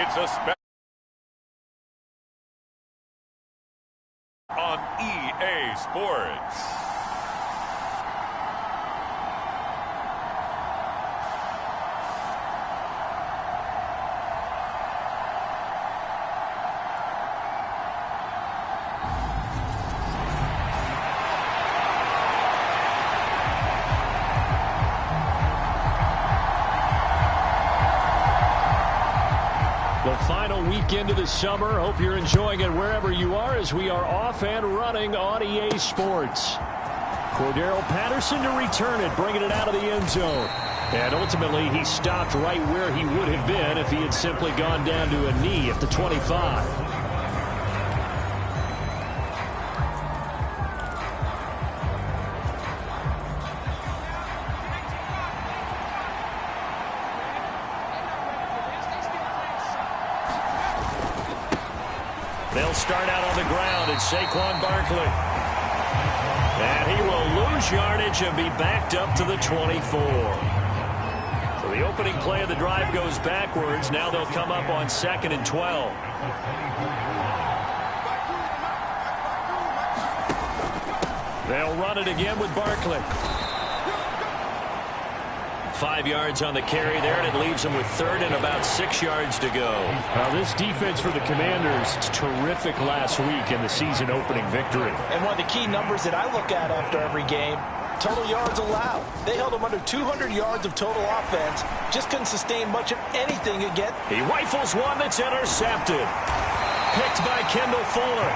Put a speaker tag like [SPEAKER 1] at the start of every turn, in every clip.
[SPEAKER 1] It's a special on EA Sports.
[SPEAKER 2] The final weekend of the summer. Hope you're enjoying it wherever you are as we are off and running on EA Sports. Cordero Patterson to return it, bringing it out of the end zone. And ultimately, he stopped right where he would have been if he had simply gone down to a knee at the 25. They'll start out on the ground. It's Saquon Barkley. And he will lose yardage and be backed up to the 24. So the opening play of the drive goes backwards. Now they'll come up on 2nd and 12. They'll run it again with Barkley. 5 yards on the carry there, and it leaves them with 3rd and about 6 yards to go. This defense for the Commanders, terrific last week in the season opening victory.
[SPEAKER 3] And one of the key numbers that I look at after every game, total yards allowed. They held them under 200 yards of total offense. Just couldn't sustain much of anything again.
[SPEAKER 2] He rifles one that's intercepted. Picked by Kendall Fuller.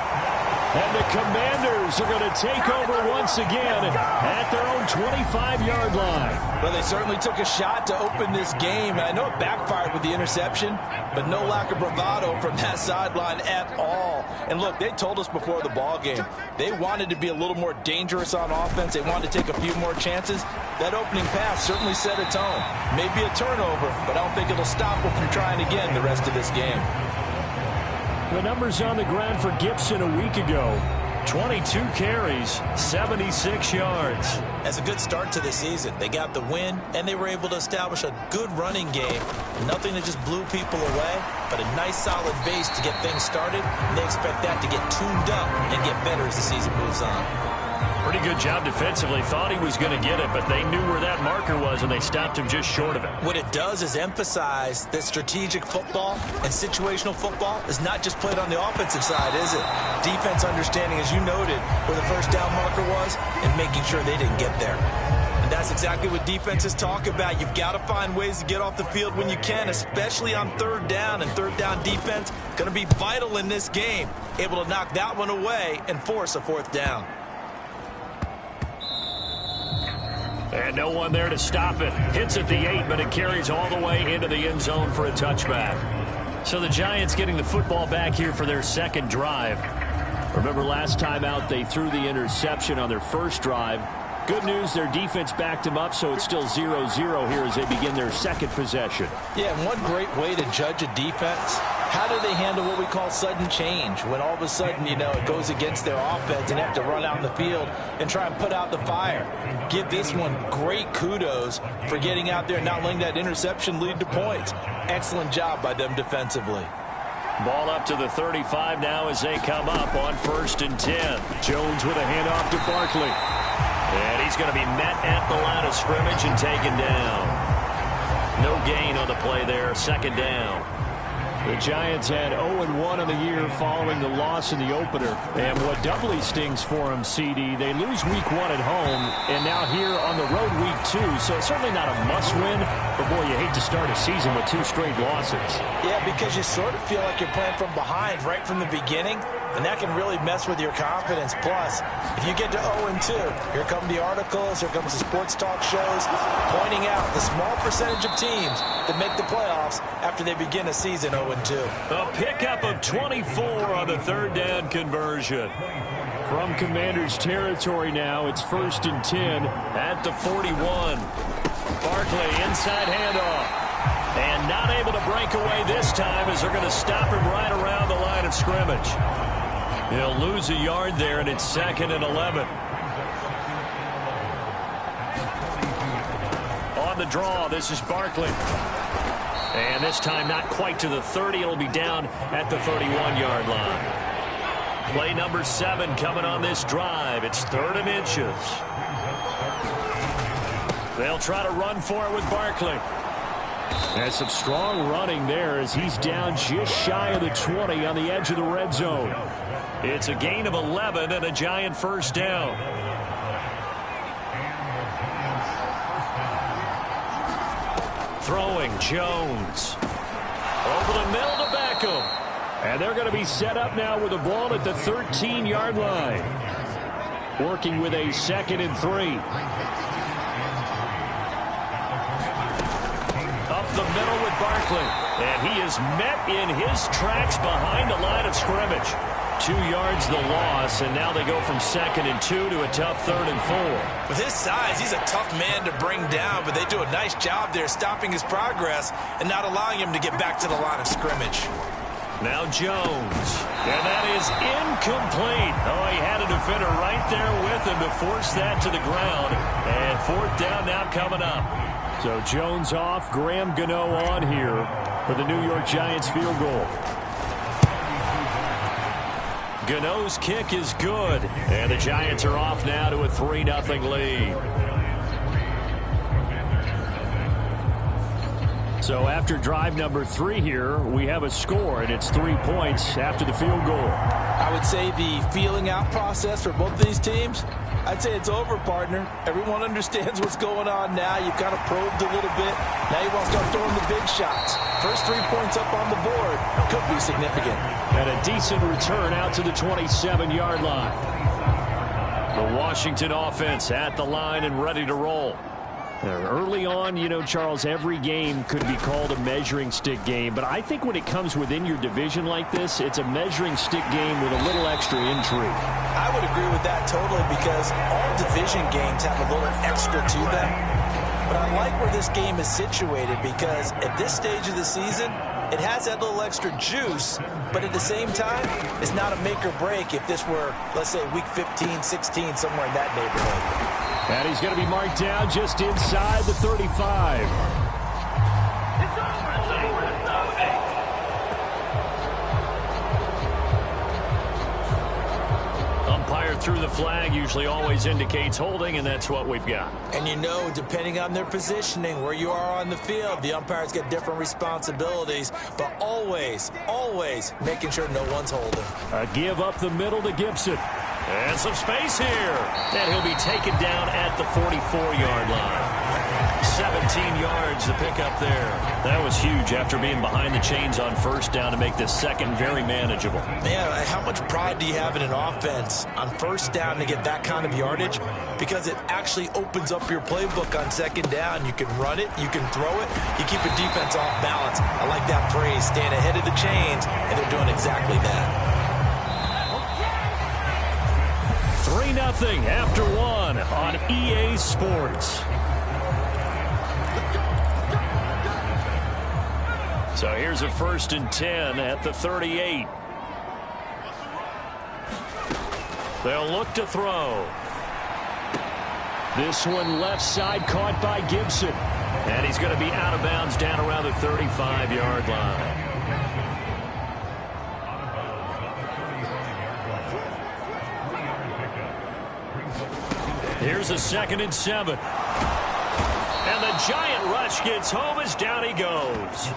[SPEAKER 2] And the Commanders are going to take over once again at their own 25-yard line.
[SPEAKER 3] Well, they certainly took a shot to open this game. I know it backfired with the interception, but no lack of bravado from that sideline at all. And look, they told us before the ball game, they wanted to be a little more dangerous on offense. They wanted to take a few more chances. That opening pass certainly set a tone. Maybe a turnover, but I don't think it'll stop them from trying again the rest of this game.
[SPEAKER 2] The numbers on the ground for Gibson a week ago. 22 carries, 76 yards.
[SPEAKER 3] That's a good start to the season. They got the win, and they were able to establish a good running game. Nothing that just blew people away, but a nice solid base to get things started, and they expect that to get tuned up and get better as the season moves on.
[SPEAKER 2] Pretty good job defensively. Thought he was going to get it, but they knew where that marker was, and they stopped him just short of it.
[SPEAKER 3] What it does is emphasize that strategic football and situational football is not just played on the offensive side, is it? Defense understanding, as you noted, where the first down marker was and making sure they didn't get there. And that's exactly what defenses talk about. You've got to find ways to get off the field when you can, especially on 3rd down. And 3rd down defense going to be vital in this game. Able to knock that one away and force a 4th down.
[SPEAKER 2] And no one there to stop it. Hits at the 8, but it carries all the way into the end zone for a touchback. So the Giants getting the football back here for their 2nd drive. Remember last time out they threw the interception on their first drive. Good news, their defense backed them up, so it's still 0-0 here as they begin their 2nd possession.
[SPEAKER 3] Yeah, and one great way to judge a defense, how do they handle what we call sudden change? When all of a sudden, you know, it goes against their offense and they have to run out in the field and try and put out the fire. Give this one great kudos for getting out there and not letting that interception lead to points. Excellent job by them defensively.
[SPEAKER 2] Ball up to the 35 now as they come up on 1st and 10. Jones with a handoff to Barkley. And he's going to be met at the line of scrimmage and taken down. No gain on the play there. 2nd down. The Giants had 0-1 in the year following the loss in the opener. And what doubly stings for them, CD, they lose week 1 at home, and now here on the road week 2. So it's certainly not a must-win, but boy, you hate to start a season with 2 straight losses.
[SPEAKER 3] Yeah, because you sort of feel like you're playing from behind right from the beginning, and that can really mess with your confidence. Plus, if you get to 0-2, here come the articles, here comes the sports talk shows, pointing out the small percentage of teams that make the playoffs after they begin a season 0-2.
[SPEAKER 2] A pickup of 24 on the 3rd down conversion. From Commanders territory now, it's 1st and 10 at the 41. Barkley inside handoff. And not able to break away this time as they're going to stop him right around the line of scrimmage. He'll lose a yard there, and it's 2nd and 11. on the draw. This is Barkley. And this time not quite to the 30. It'll be down at the 31-yard line. Play number 7 coming on this drive. It's 3rd and inches. They'll try to run for it with Barkley. And some strong running there as he's down just shy of the 20 on the edge of the red zone. It's a gain of 11 and a Giant first down. Throwing Jones. Over the middle to Beckham. And they're going to be set up now with the ball at the 13-yard line. Working with a 2nd and 3. Up the middle with Barkley. And he is met in his tracks behind the line of scrimmage. 2 yards the loss, and now they go from 2nd and 2 to a tough 3rd and 4.
[SPEAKER 3] With his size, he's a tough man to bring down, but they do a nice job there stopping his progress and not allowing him to get back to the line of scrimmage.
[SPEAKER 2] Now Jones, and that is incomplete. Oh, he had a defender right there with him to force that to the ground, and 4th down now coming up. So Jones off, Graham Gano on here for the New York Giants field goal. Gano's kick is good, and the Giants are off now to a 3-0 lead. So after drive number 3 here, we have a score, and it's 3 points after the field goal.
[SPEAKER 3] I would say the feeling out process for both of these teams, I'd say it's over, partner. Everyone understands what's going on now. You've kind of probed a little bit. Now you want to start throwing the big shots. First 3 points up on the board could be significant.
[SPEAKER 2] And a decent return out to the 27-yard line. The Washington offense at the line and ready to roll. Early on, you know, Charles, every game could be called a measuring stick game. But I think when it comes within your division like this, it's a measuring stick game with a little extra intrigue.
[SPEAKER 3] I would agree with that totally because all division games have a little extra to them. But I like where this game is situated because at this stage of the season, it has that little extra juice, but at the same time, it's not a make or break if this were, let's say, week 15, 16, somewhere in that neighborhood.
[SPEAKER 2] And he's going to be marked down just inside the 35. Umpire through the flag usually always indicates holding, and that's what we've got.
[SPEAKER 3] And you know, depending on their positioning, where you are on the field, the umpires get different responsibilities, but always, always making sure no one's holding.
[SPEAKER 2] A give up the middle to Gibson. And some space here. And he'll be taken down at the 44-yard line. 17 yards to pick up there. That was huge after being behind the chains on first down to make this second very manageable.
[SPEAKER 3] Yeah, how much pride do you have in an offense on first down to get that kind of yardage? Because it actually opens up your playbook on second down. You can run it, you can throw it, you keep a defense off balance. I like that phrase, staying ahead of the chains, and they're doing exactly that.
[SPEAKER 2] 3-0 after 1 on EA Sports. So here's a 1st and 10 at the 38. They'll look to throw. This one left side caught by Gibson. And he's going to be out of bounds down around the 35-yard line. Here's a 2nd and 7. And the Giant rush gets home as down he goes.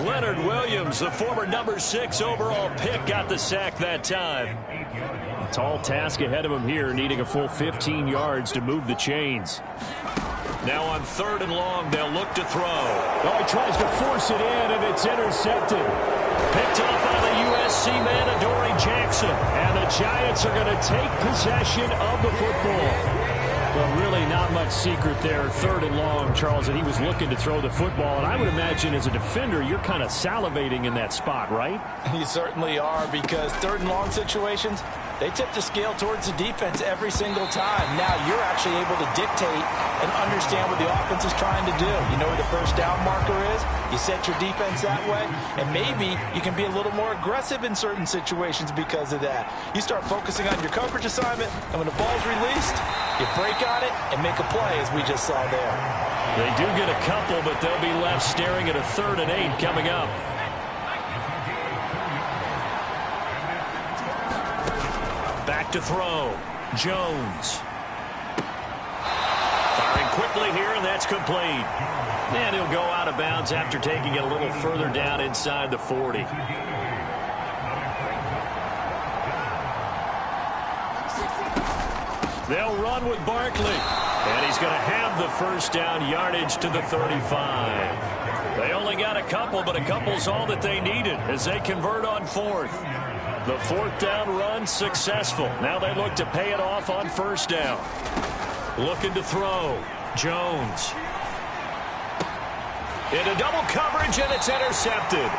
[SPEAKER 2] Leonard Williams, the former number 6 overall pick, got the sack that time. A tall task ahead of him here, needing a full 15 yards to move the chains. Now on 3rd and long, they'll look to throw. Oh, he tries to force it in, and it's intercepted. Picked up by the USC man, Adoree Jackson. And the Giants are going to take possession of the football. Well, really not much secret there. 3rd and long, Charles, and he was looking to throw the football. And I would imagine as a defender, you're kind of salivating in that spot, right?
[SPEAKER 3] You certainly are, because 3rd and long situations, they tip the scale towards the defense every single time. Now you're actually able to dictate and understand what the offense is trying to do. You know where the first down marker is? You set your defense that way, and maybe you can be a little more aggressive in certain situations because of that. You start focusing on your coverage assignment, and when the ball's released, you break on it and make a play, as we just saw there.
[SPEAKER 2] They do get a couple, but they'll be left staring at a 3rd and 8 coming up. Back to throw. Jones. Firing quickly here, and that's complete. And he'll go out of bounds after taking it a little further down inside the 40. They'll run with Barkley. And he's going to have the first down yardage to the 35. They only got a couple, but a couple's all that they needed as they convert on 4th. The 4th down run successful. Now they look to pay it off on 1st down. Looking to throw. Jones. Into double coverage, and it's intercepted.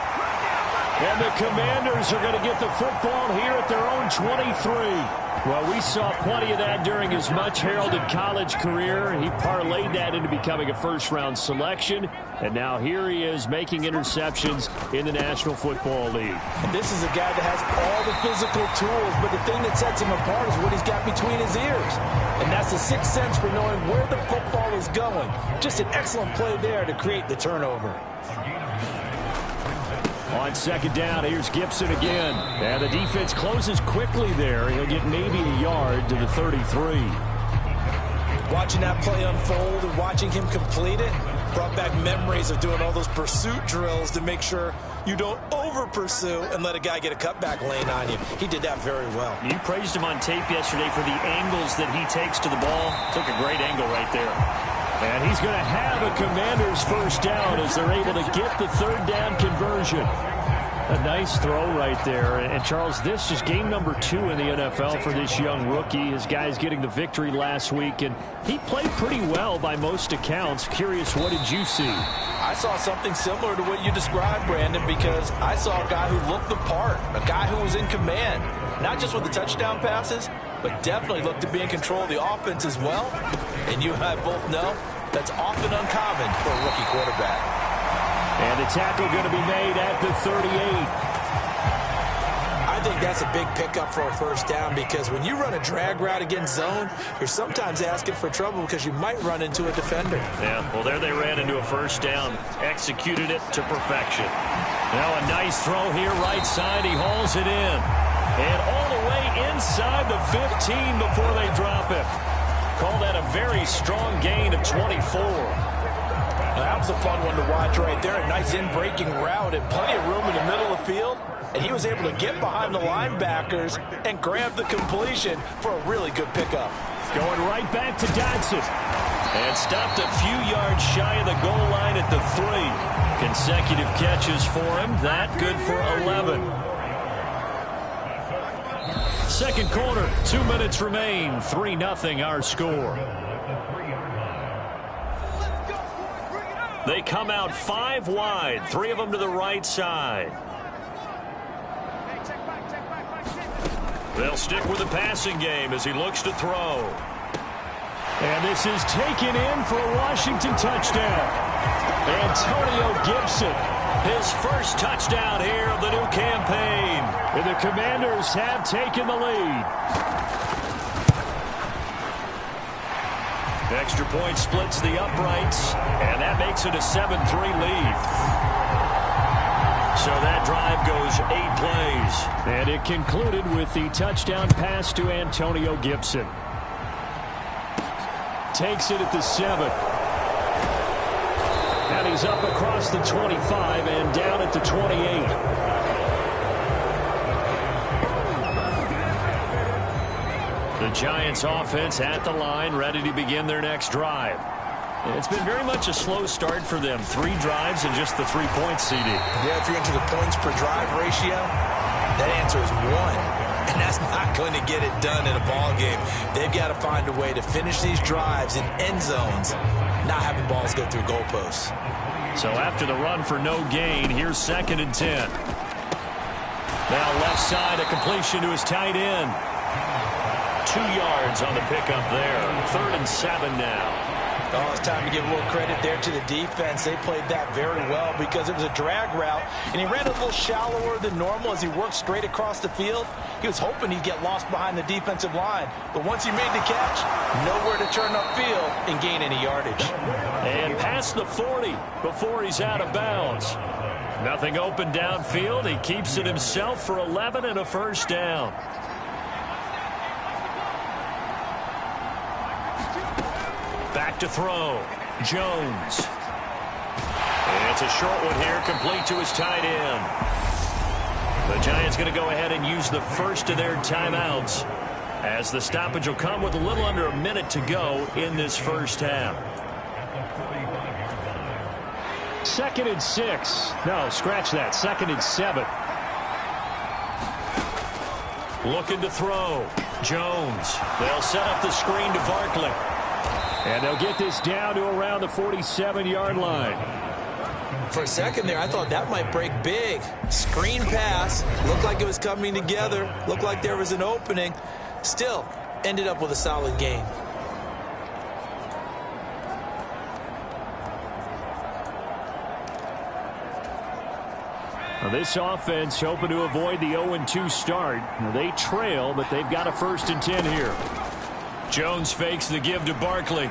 [SPEAKER 2] And the Commanders are going to get the football here at their own 23. Well, we saw plenty of that during his much-heralded college career. He parlayed that into becoming a first-round selection. And now here he is making interceptions in the National Football League.
[SPEAKER 3] And this is a guy that has all the physical tools, but the thing that sets him apart is what he's got between his ears. And that's the sixth sense for knowing where the football is going. Just an excellent play there to create the turnover.
[SPEAKER 2] On 2nd down, here's Gibson again. And the defense closes quickly there. He'll get maybe a yard to the 33.
[SPEAKER 3] Watching that play unfold and watching him complete it brought back memories of doing all those pursuit drills to make sure you don't over-pursue and let a guy get a cutback lane on you. He did that very well.
[SPEAKER 2] You praised him on tape yesterday for the angles that he takes to the ball. Took a great angle right there. And he's going to have a Commanders first down as they're able to get the 3rd down conversion. A nice throw right there. And Charles, this is game number 2 in the NFL for this young rookie. His guys getting the victory last week, and he played pretty well by most accounts. Curious, what did you see?
[SPEAKER 3] I saw something similar to what you described, Brandon, because I saw a guy who looked the part, a guy who was in command, not just with the touchdown passes, but definitely looked to be in control of the offense as well. And you and I both know that's often uncommon for a rookie quarterback.
[SPEAKER 2] And the tackle going to be made at the 38.
[SPEAKER 3] I think that's a big pickup for a first down because when you run a drag route against zone, you're sometimes asking for trouble because you might run into a defender.
[SPEAKER 2] Yeah, well, there they ran into a first down. Executed it to perfection. Now a nice throw here right side. He hauls it in. And all the way inside the 15 before they drop it. Call that a very strong gain of 24.
[SPEAKER 3] That was a fun one to watch right there. A nice in-breaking route and plenty of room in the middle of the field. And he was able to get behind the linebackers and grab the completion for a really good pickup.
[SPEAKER 2] Going right back to Dodson. And stopped a few yards shy of the goal line at the 3. Consecutive catches for him. That good for 11. 2nd quarter, 2 minutes remain. 3-0 our score. They come out 5 wide, 3 of them to the right side. They'll stick with the passing game as he looks to throw. And this is taken in for a Washington touchdown. Antonio Gibson, his first touchdown here of the new campaign. And the Commanders have taken the lead. Extra point splits the uprights, and that makes it a 7-3 lead. So that drive goes 8 plays. And it concluded with the touchdown pass to Antonio Gibson. Takes it at the 7. And he's up across the 25 and down at the 28. The Giants offense at the line, ready to begin their next drive. It's been very much a slow start for them. 3 drives and just the 3 points, CD.
[SPEAKER 3] Yeah, if you're into the points per drive ratio, that answer is 1. And that's not going to get it done in a ball game. They've got to find a way to finish these drives in end zones, not having balls go through goalposts.
[SPEAKER 2] So after the run for no gain, here's 2nd and 10. Now left side, a completion to his tight end. 2 yards on the pickup there. 3rd and 7 now.
[SPEAKER 3] Oh, it's time to give a little credit there to the defense. They played that very well because it was a drag route, and he ran a little shallower than normal as he worked straight across the field. He was hoping he'd get lost behind the defensive line, but once he made the catch, nowhere to turn upfield and gain any yardage.
[SPEAKER 2] And past the 40 before he's out of bounds. Nothing open downfield. He keeps it himself for 11 and a first down. Back to throw. Jones. And it's a short one here, complete to his tight end. The Giants going to go ahead and use the first of their timeouts, as the stoppage will come with a little under a minute to go in this first half. 2nd and 6. No, scratch that. 2nd and 7. Looking to throw. Jones. They'll set up the screen to Barkley. And they'll get this down to around the 47-yard line.
[SPEAKER 3] For a second there, I thought that might break big. Screen pass. Looked like it was coming together. Looked like there was an opening. Still, ended up with a solid game.
[SPEAKER 2] Now this offense hoping to avoid the 0-2 start. Now they trail, but they've got a 1st and 10 here. Jones fakes the give to Barkley.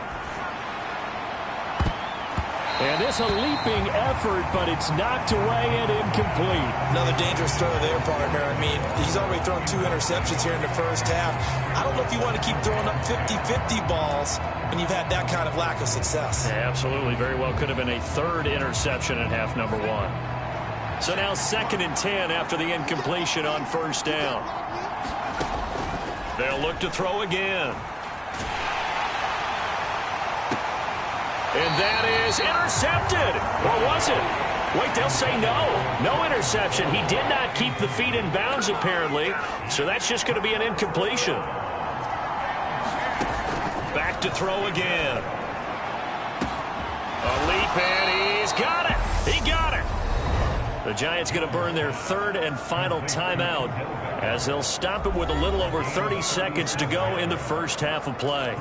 [SPEAKER 2] And this a leaping effort, but it's knocked away and incomplete.
[SPEAKER 3] Another dangerous throw there, partner. I mean, he's already thrown 2 interceptions here in the first half. I don't know if you want to keep throwing up 50-50 balls when you've had that kind of lack of success.
[SPEAKER 2] Yeah, absolutely. Very well could have been a 3rd interception in half number 1. So now 2nd and 10 after the incompletion on 1st down. They'll look to throw again. And that is intercepted. Or was it? Wait, they'll say no. No interception. He did not keep the feet in bounds, apparently. So that's just going to be an incompletion. Back to throw again. A leap, and he's got it. He got it. The Giants going to burn their 3rd and final timeout, as they'll stop it with a little over 30 seconds to go in the first half of play.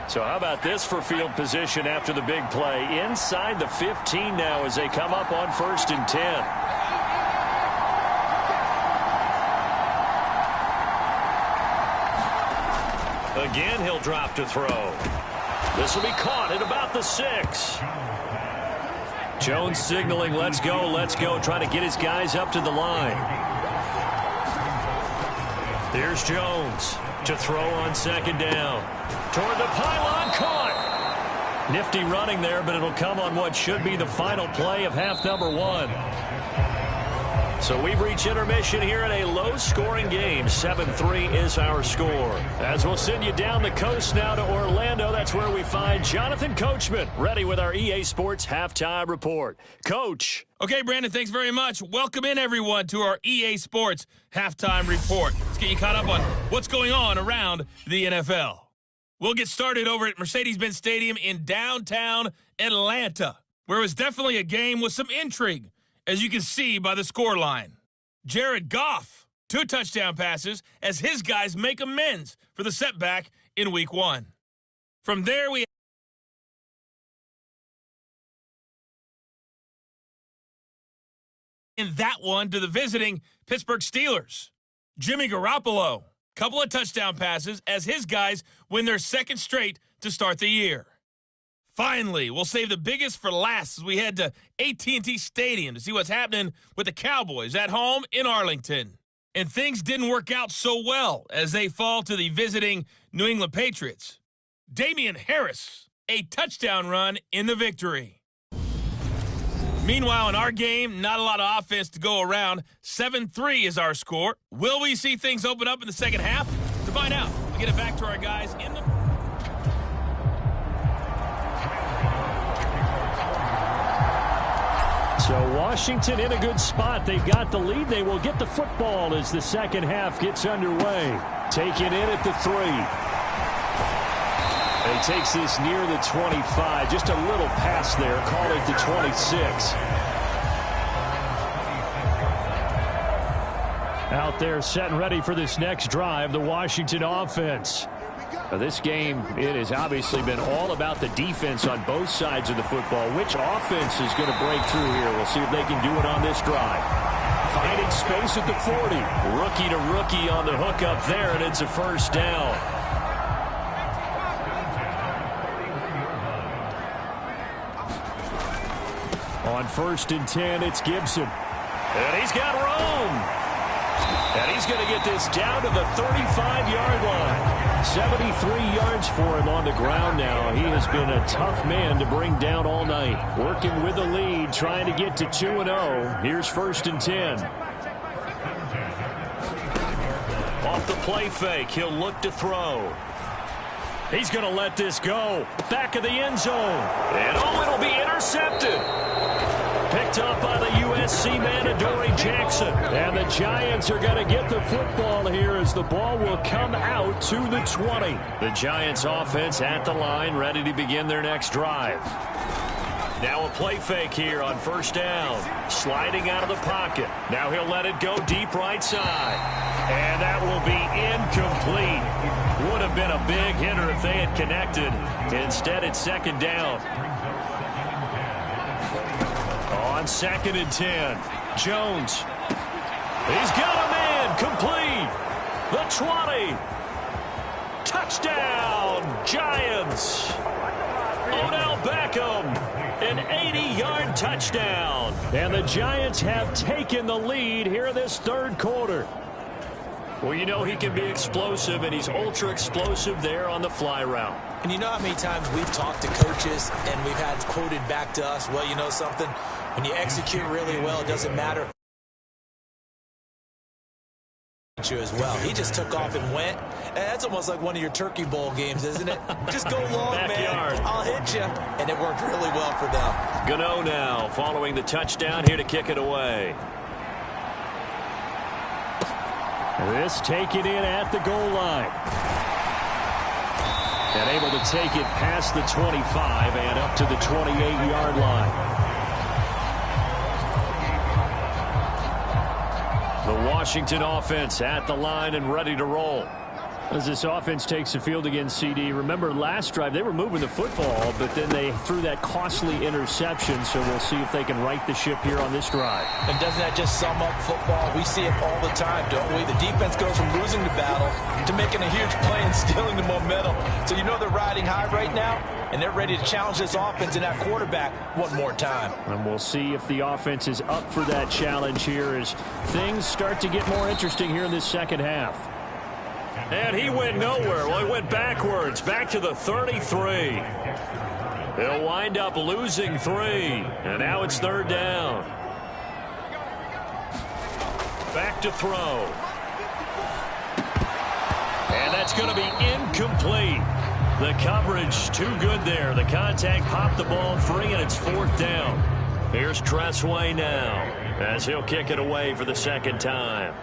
[SPEAKER 2] So how about this for field position after the big play? Inside the 15 now as they come up on 1st and 10. Again, he'll drop to throw. This will be caught at about the 6. Jones signaling, let's go, trying to get his guys up to the line. Here's Jones to throw on 2nd down. Toward the pylon, caught. Nifty running there, but it'll come on what should be the final play of half number 1. So we've reached intermission here in a low-scoring game. 7-3 is our score. As we'll send you down the coast now to Orlando, that's where we find Jonathan Coachman, ready with our EA Sports Halftime Report. Coach.
[SPEAKER 4] Okay, Brandon, thanks very much. Welcome in, everyone, to our EA Sports Halftime Report. Let's get you caught up on what's going on around the NFL. We'll get started over at Mercedes-Benz Stadium in downtown Atlanta, where it was definitely a game with some intrigue, as you can see by the scoreline. Jared Goff, 2 touchdown passes as his guys make amends for the setback in Week 1. From there, we in that one to the visiting Pittsburgh Steelers. Jimmy Garoppolo, couple of touchdown passes as his guys win their 2nd straight to start the year. Finally, we'll save the biggest for last as we head to AT&T Stadium to see what's happening with the Cowboys at home in Arlington. And things didn't work out so well as they fall to the visiting New England Patriots. Damian Harris, a touchdown run in the victory. Meanwhile, in our game, not a lot of offense to go around. 7-3 is our score. Will we see things open up in the second half? To find out, we'll get it back to our guys in the...
[SPEAKER 2] So Washington in a good spot. They've got the lead. They will get the football as the second half gets underway. Taken in at the 3. He takes this near the 25. Just a little pass there. Call it the 26. Out there set and ready for this next drive, the Washington offense. This game, it has obviously been all about the defense on both sides of the football. Which offense is going to break through here? We'll see if they can do it on this drive. Finding space at the 40. Rookie to rookie on the hook up there, and it's a first down. On 1st and 10, it's Gibson. And he's got room. And he's going to get this down to the 35-yard line. 73 yards for him on the ground now. He has been a tough man to bring down all night. Working with the lead, trying to get to 2-0. Here's 1st and 10. Off the play fake, he'll look to throw. He's going to let this go. Back of the end zone. And it'll be intercepted. Picked up by the USC man, Adoree Jackson. And the Giants are going to get the football here as the ball will come out to the 20. The Giants offense at the line, ready to begin their next drive. Now a play fake here on 1st down. Sliding out of the pocket. Now he'll let it go deep right side. And that will be incomplete. Would have been a big hitter if they had connected. Instead, it's 2nd down. On 2nd and 10, Jones. He's got a man complete. The 20. Touchdown, Giants. Odell Beckham, an 80-yard touchdown. And the Giants have taken the lead here in this 3rd quarter. Well, you know he can be explosive, and he's ultra-explosive there on the fly route.
[SPEAKER 3] And you know how many times we've talked to coaches and we've had quoted back to us, well, you know something? When you execute really well, it doesn't matter you as well. He just took off and went. And that's almost like one of your Turkey Bowl games, isn't it? Just go long,
[SPEAKER 2] Backyard.
[SPEAKER 3] man. I'll hit you. And it worked really well for them.
[SPEAKER 2] Gano now following the touchdown here to kick it away. This taken in at the goal line. And able to take it past the 25 and up to the 28-yard line. The Washington offense at the line and ready to roll. As this offense takes the field against CD, remember last drive they were moving the football, but then they threw that costly interception, so we'll see if they can right the ship here on this drive.
[SPEAKER 3] And doesn't that just sum up football? We see it all the time, don't we? The defense goes from losing the battle to making a huge play and stealing the momentum. So you know they're riding high right now, and they're ready to challenge this offense and that quarterback one more time.
[SPEAKER 2] And we'll see if the offense is up for that challenge here as things start to get more interesting here in this 2nd half. And he went nowhere. Well, he went backwards, back to the 33. He'll wind up losing 3. And now it's 3rd down. Back to throw. And that's going to be incomplete. The coverage too good there. The contact popped the ball free, and it's 4th down. Here's Tressway now as he'll kick it away for the 2nd time.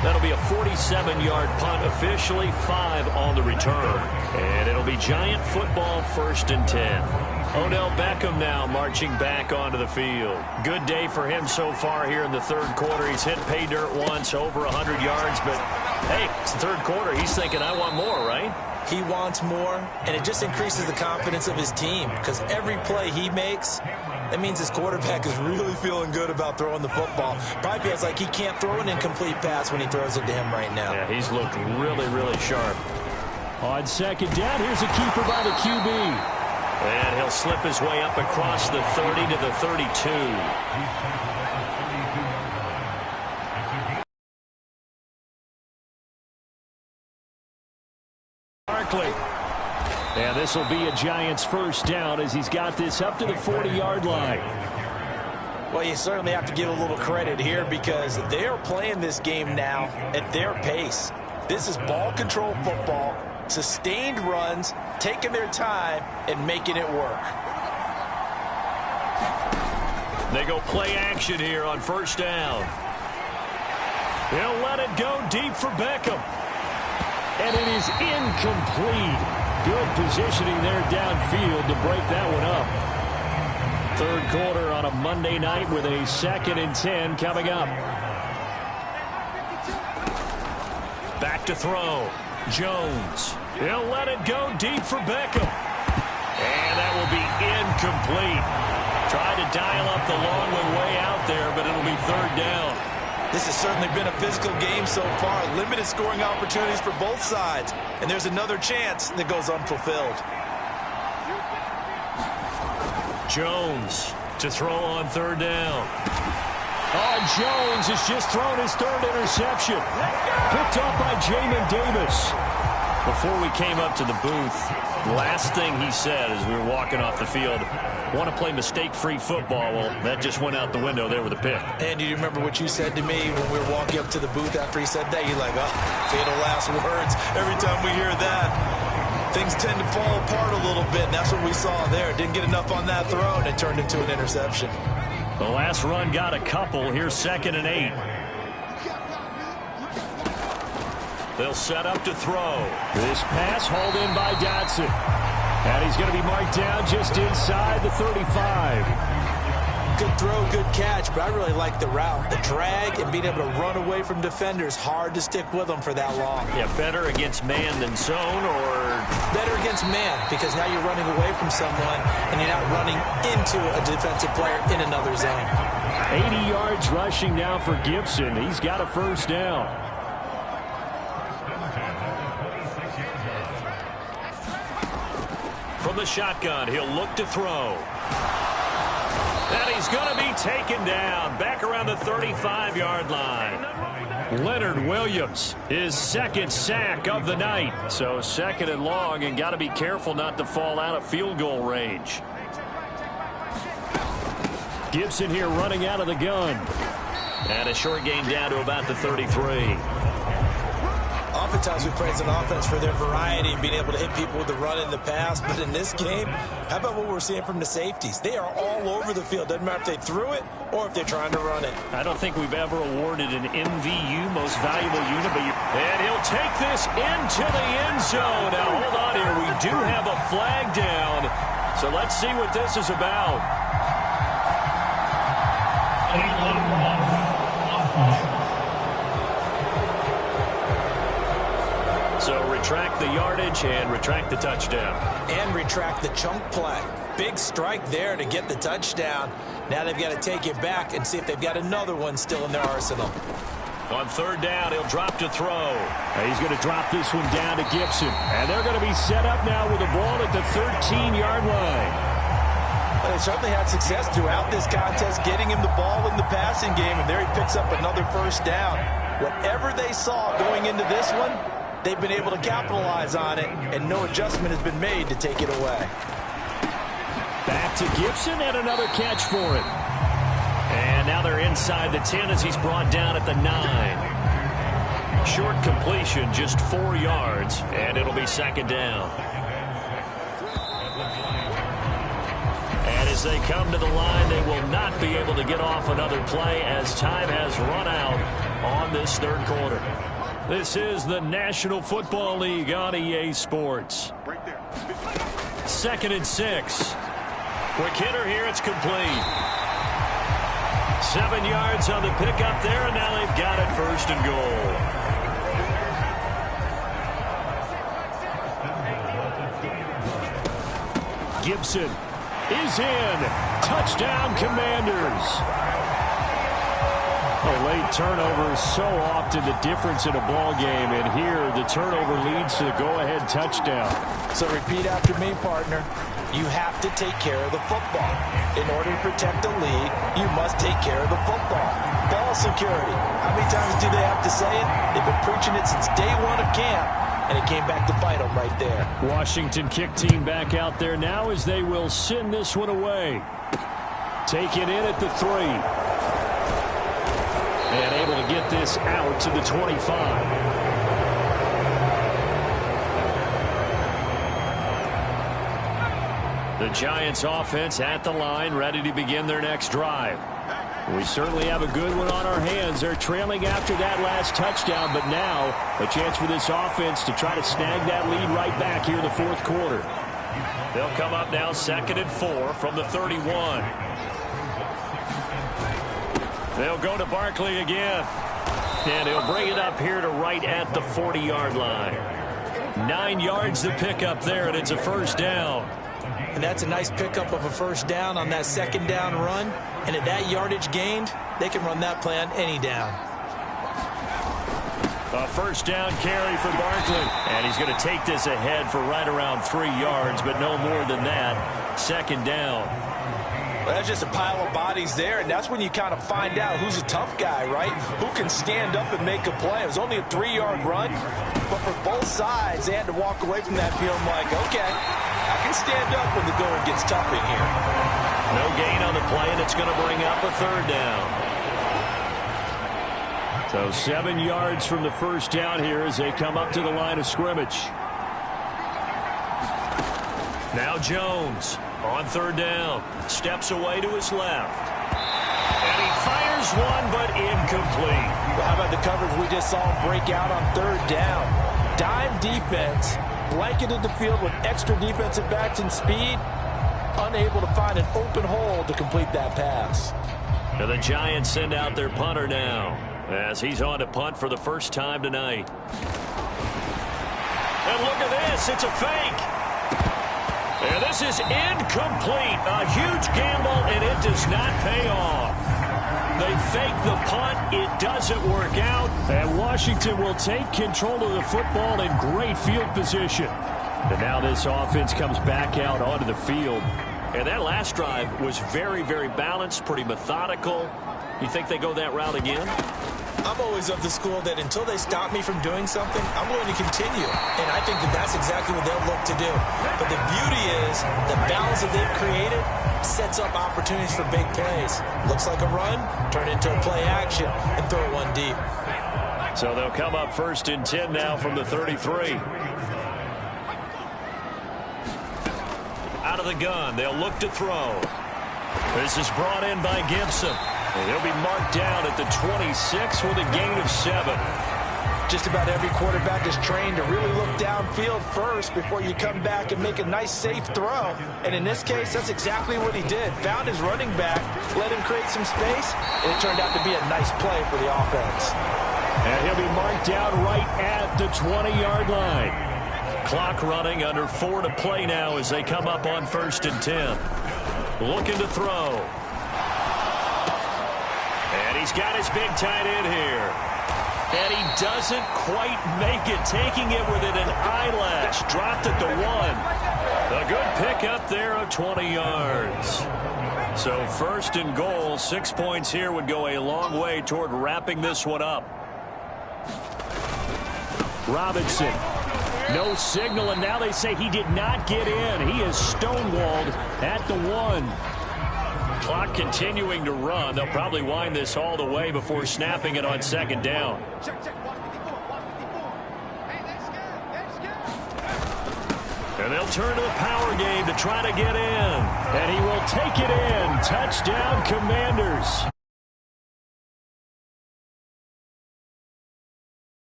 [SPEAKER 2] That'll be a 47-yard punt, officially 5 on the return. And it'll be Giant football 1st and 10. Odell Beckham now marching back onto the field. Good day for him so far here in the 3rd quarter. He's hit pay dirt once, over 100 yards. But, hey, it's the 3rd quarter. He's thinking, I want more, right?
[SPEAKER 3] He wants more, and it just increases the confidence of his team because every play he makes, that means his quarterback is really feeling good about throwing the football. Probably feels like he can't throw an incomplete pass when he throws it to him right now.
[SPEAKER 2] Yeah, he's looked really, really sharp. On 2nd down, here's a keeper by the QB. And he'll slip his way up across the 30 to the 32. Barkley. And this will be a Giants 1st down as he's got this up to the 40-yard line.
[SPEAKER 3] Well, you certainly have to give a little credit here because they are playing this game now at their pace. This is ball control football, sustained runs, taking their time, and making it work.
[SPEAKER 2] They go play action here on 1st down. He'll let it go deep for Beckham. And it is incomplete. Good positioning there downfield to break that one up. third quarter on a Monday night with a 2nd and 10 coming up. Back to throw. Jones. He'll let it go deep for Beckham. And that will be incomplete. Tried to dial up the long way out there, but it'll be third down.
[SPEAKER 3] This has certainly been a physical game so far. Limited scoring opportunities for both sides. And there's another chance that goes unfulfilled.
[SPEAKER 2] Jones to throw on third down. Oh, Jones has just thrown his third interception. Picked up by Jamin Davis. Before we came up to the booth, last thing he said as we were walking off the field, want to play mistake-free football. Well, that just went out the window there with a pick.
[SPEAKER 3] And do you remember what you said to me when we were walking up to the booth after he said that? You're like, oh, fatal last words. Every time we hear that, things tend to fall apart a little bit, and that's what we saw there. Didn't get enough on that throw, and it turned into an interception.
[SPEAKER 2] The last run got a couple. Here's 2nd and 8. They'll set up to throw. This pass hauled in by Dotson. And he's going to be marked down just inside the 35.
[SPEAKER 3] Good throw, good catch, but I really like the route. The drag and being able to run away from defenders, hard to stick with them for that long.
[SPEAKER 2] Yeah, better against man than zone, or?
[SPEAKER 3] Better against man, because now you're running away from someone and you're not running into a defensive player in another zone.
[SPEAKER 2] 80 yards rushing now for Gibson. He's got a first down. From the shotgun, he'll look to throw. And he's going to be taken down back around the 35-yard line. Leonard Williams, his 2nd sack of the night. So 2nd and long, and got to be careful not to fall out of field goal range. Gibson here running out of the gun. And a short gain down to about the 33.
[SPEAKER 3] Oftentimes we praise an offense for their variety and being able to hit people with the run and the pass. But in this game, how about what we're seeing from the safeties? They are all over the field. Doesn't matter if they threw it or if they're trying to run it.
[SPEAKER 2] I don't think we've ever awarded an MVU, most valuable unit. And he'll take this into the end zone. Now, hold on here. We do have a flag down. So let's see what this is about. So retract the yardage and retract the touchdown.
[SPEAKER 3] And retract the chunk play. Big strike there to get the touchdown. Now they've got to take it back and see if they've got another one still in their arsenal.
[SPEAKER 2] On third down, he'll drop to throw. He's going to drop this one down to Gibson. And they're going to be set up now with the ball at the 13-yard line.
[SPEAKER 3] Well, they certainly had success throughout this contest, getting him the ball in the passing game, and there he picks up another first down. Whatever they saw going into this one, they've been able to capitalize on it, and no adjustment has been made to take it away.
[SPEAKER 2] Back to Gibson, and another catch for him. And now they're inside the 10 as he's brought down at the 9. Short completion, just 4 yards, and it'll be 2nd down. And as they come to the line, they will not be able to get off another play as time has run out on this third quarter. This is the National Football League on EA Sports. 2nd and 6. Quick hitter here, it's complete. 7 yards on the pickup there, and now they've got it 1st and goal. Gibson is in. Touchdown, Commanders. A late turnover is so often the difference in a ball game, and here the turnover leads to the go-ahead touchdown.
[SPEAKER 3] So repeat after me, partner. You have to take care of the football. In order to protect the lead, you must take care of the football. Ball security. How many times do they have to say it? They've been preaching it since day one of camp, and it came back to bite them right there.
[SPEAKER 2] Washington kick team back out there now as they will send this one away. Take it in at the 3. And able to get this out to the 25. The Giants offense at the line, ready to begin their next drive. We certainly have a good one on our hands. They're trailing after that last touchdown, but now a chance for this offense to try to snag that lead right back here in the fourth quarter. They'll come up now 2nd and 4 from the 31. They'll go to Barkley again. And he'll bring it up here to right at the 40-yard line. 9 yards to pick up there, and it's a first down.
[SPEAKER 3] And that's a nice pickup of a first down on that second down run. And at that yardage gained, they can run that play on any down.
[SPEAKER 2] A first down carry for Barkley. And he's going to take this ahead for right around 3 yards, but no more than that. Second down.
[SPEAKER 3] Well, that's just a pile of bodies there, and that's when you kind of find out who's a tough guy, right? Who can stand up and make a play. It was only a 3-yard run, but for both sides, they had to walk away from that field like, okay, I can stand up when the going gets tough in here.
[SPEAKER 2] No gain on the play, and it's going to bring up a third down. So 7 yards from the first down here as they come up to the line of scrimmage. Now Jones on third down. Steps away to his left. And he fires one, but incomplete.
[SPEAKER 3] Well, how about the coverage we just saw break out on third down? Dime defense, blanketed the field with extra defensive backs and speed, unable to find an open hole to complete that pass.
[SPEAKER 2] Now the Giants send out their punter now as he's on to punt for the first time tonight. And look at this, it's a fake. And this is incomplete. A huge gamble, and it does not pay off. They fake the punt. It doesn't work out. And Washington will take control of the football in great field position. And now this offense comes back out onto the field. And that last drive was very, very balanced, pretty methodical. You think they go that route again?
[SPEAKER 3] I'm always of the school that until they stop me from doing something, I'm going to continue. And I think that that's exactly what they'll look to do. But the beauty is the balance that they've created sets up opportunities for big plays. Looks like a run, turn into a play action, and throw one deep.
[SPEAKER 2] So they'll come up 1st and 10 now from the 33. Out of the gun, they'll look to throw. This is brought in by Gibson. And he'll be marked down at the 26 with a gain of 7.
[SPEAKER 3] Just about every quarterback is trained to really look downfield first before you come back and make a nice, safe throw. And in this case, that's exactly what he did. Found his running back, let him create some space, and it turned out to be a nice play for the offense.
[SPEAKER 2] And he'll be marked down right at the 20-yard line. Clock running, under 4 to play now as they come up on 1st and 10. Looking to throw. And he's got his big tight end here. And he doesn't quite make it, taking it within an eyelash. Dropped at the 1. A good pickup there of 20 yards. So 1st and goal, 6 points here would go a long way toward wrapping this one up. Robinson. No signal, and now they say he did not get in. He is stonewalled at the 1. Clock continuing to run. They'll probably wind this all the way before snapping it on 2nd down. And they'll turn to the power game to try to get in. And he will take it in. Touchdown, Commanders.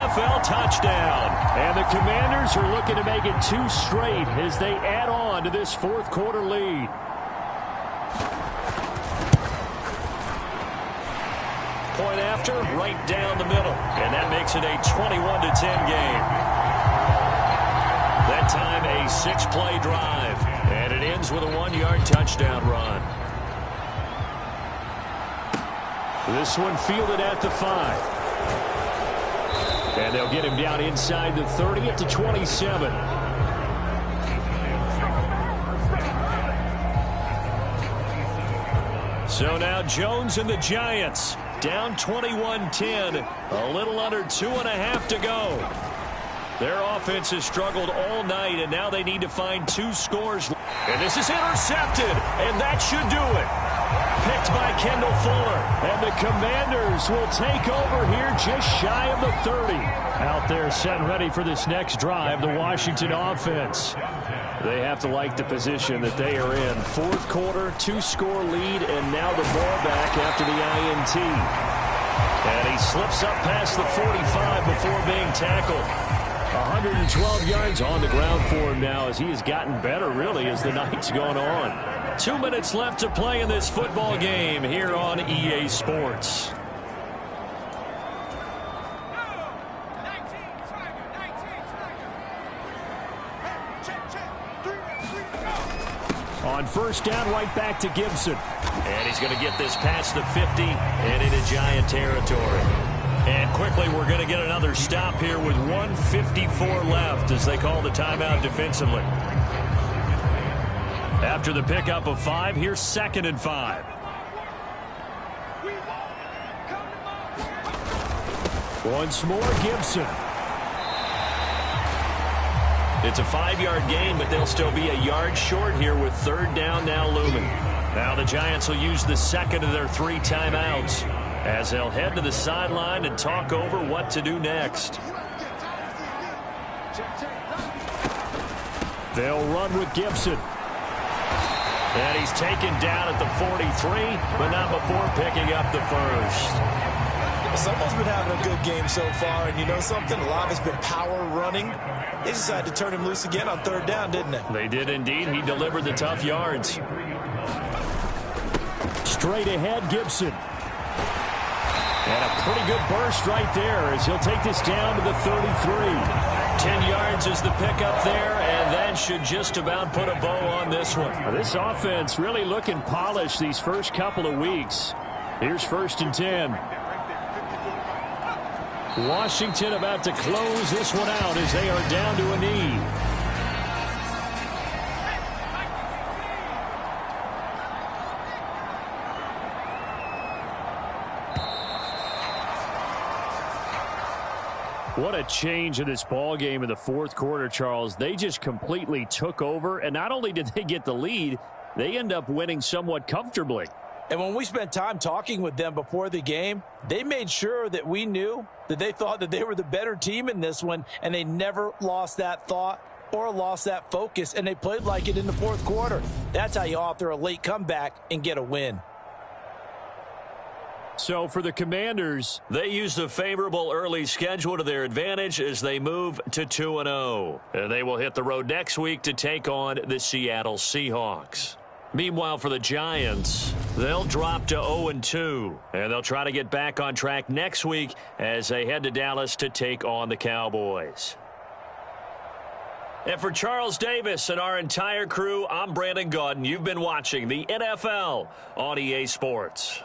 [SPEAKER 2] NFL touchdown. And the Commanders are looking to make it 2 straight as they add on to this 4th quarter lead. Point after, right down the middle. And that makes it a 21-10 game. That time a 6-play drive. And it ends with a 1-yard touchdown run. This one fielded at the 5. And they'll get him down inside the 30 at the 27. So now Jones and the Giants down 21-10. A little under 2.5 to go. Their offense has struggled all night, and now they need to find 2 scores. And this is intercepted, and that should do it. Picked by Kendall Fuller. And the Commanders will take over here just shy of the 30. Out there set and ready for this next drive, the Washington offense. They have to like the position that they are in. 4th quarter, 2-score lead, and now the ball back after the INT. And he slips up past the 45 before being tackled. 112 yards on the ground for him now as he has gotten better, really, as the night's gone on. 2 minutes left to play in this football game here on EA Sports. On first down, right back to Gibson. And he's going to get this past the 50 and into Giant territory. And quickly, we're going to get another stop here with 1:54 left as they call the timeout defensively. After the pickup of 5, here's 2nd and 5. Once more, Gibson. It's a 5-yard gain, but they'll still be a yard short here with 3rd down now looming. Now the Giants will use the second of their 3 timeouts as they'll head to the sideline and talk over what to do next. They'll run with Gibson. And he's taken down at the 43, but not before picking up the first.
[SPEAKER 3] Someone's been having a good game so far, and you know something? A lot of it's been power running. They decided to turn him loose again on 3rd down, didn't they?
[SPEAKER 2] They did indeed. He delivered the tough yards. Straight ahead, Gibson. And a pretty good burst right there as he'll take this down to the 33. 10 yards is the pickup there, and that should just about put a bow on this one. This offense really looking polished these first couple of weeks. Here's 1st and 10. Washington about to close this one out as they are down to a knee. What a change in this ball game in the 4th quarter, Charles. They just completely took over, and not only did they get the lead, they end up winning somewhat comfortably.
[SPEAKER 3] And when we spent time talking with them before the game, they made sure that we knew that they thought that they were the better team in this one, and they never lost that thought or lost that focus, and they played like it in the 4th quarter. That's how you author a late comeback and get a win.
[SPEAKER 2] So for the Commanders, they use the favorable early schedule to their advantage as they move to 2-0. And they will hit the road next week to take on the Seattle Seahawks. Meanwhile, for the Giants, they'll drop to 0-2, and they'll try to get back on track next week as they head to Dallas to take on the Cowboys. And for Charles Davis and our entire crew, I'm Brandon Gaudin. You've been watching the NFL on EA Sports.